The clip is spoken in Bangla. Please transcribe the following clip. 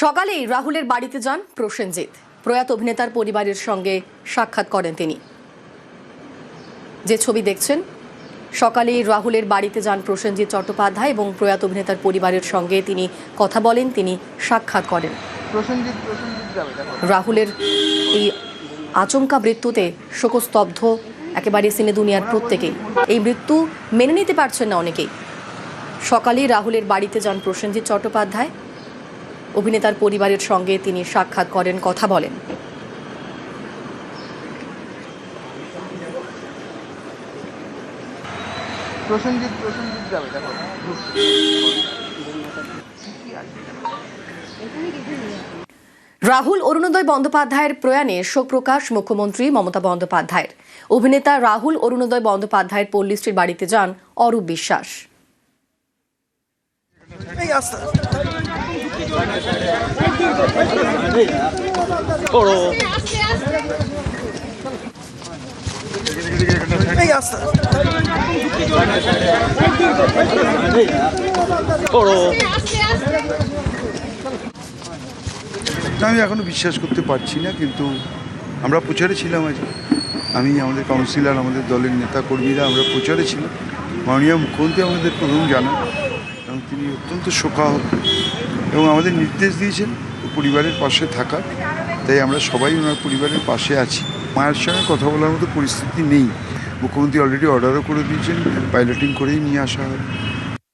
সকালেই রাহুলের বাড়িতে যান প্রসেনজিৎ। প্রয়াত অভিনেতার পরিবারের সঙ্গে সাক্ষাৎ করেন তিনি। যে ছবি দেখছেন, সকালেই রাহুলের বাড়িতে যান প্রসেনজিৎ চট্টোপাধ্যায় এবং প্রয়াত অভিনেতার পরিবারের সঙ্গে তিনি কথা বলেন, তিনি সাক্ষাৎ করেন। রাহুলের এই আচমকা মৃত্যুতে শোকস্তব্ধ একেবারে সিনে দুনিয়ার প্রত্যেকেই। এই মৃত্যু মেনে নিতে পারছেন না অনেকেই। সকালেই রাহুলের বাড়িতে যান প্রসেনজিৎ চট্টোপাধ্যায়, অভিনেতার পরিবারের সঙ্গে তিনি সাক্ষাৎ করেন, কথা বলেন। রাহুল অরুণোদয় বন্দ্যোপাধ্যায়ের প্রয়াণে শোক প্রকাশ মুখ্যমন্ত্রী মমতা বন্দ্যোপাধ্যায়ের। অভিনেতা রাহুল অরুণোদয় বন্দ্যোপাধ্যায়ের পল্লীশ্রীর বাড়িতে যান অরূপ বিশ্বাস। আমি এখনো বিশ্বাস করতে পারছি না, কিন্তু আমরা প্রচারে ছিলাম। আজ আমি, আমাদের কাউন্সিলর, আমাদের দলের নেতা কর্মীরা আমরা প্রচারে ছিলাম। মাননীয় মুখ্যমন্ত্রী আমাদের প্রথম জানান এবং তিনি অত্যন্ত শোকাহত এবং আমাদের নির্দেশ দিয়েছেন পরিবারের পাশে থাকার। তাই আমরা সবাই ওনার পরিবারের পাশে আছি। মায়ের সঙ্গে কথা বলার মতো পরিস্থিতি নেই। মুখ্যমন্ত্রী অলরেডি অর্ডারও করে দিয়েছেন, পাইলটিং করেই নিয়ে আসা হয়।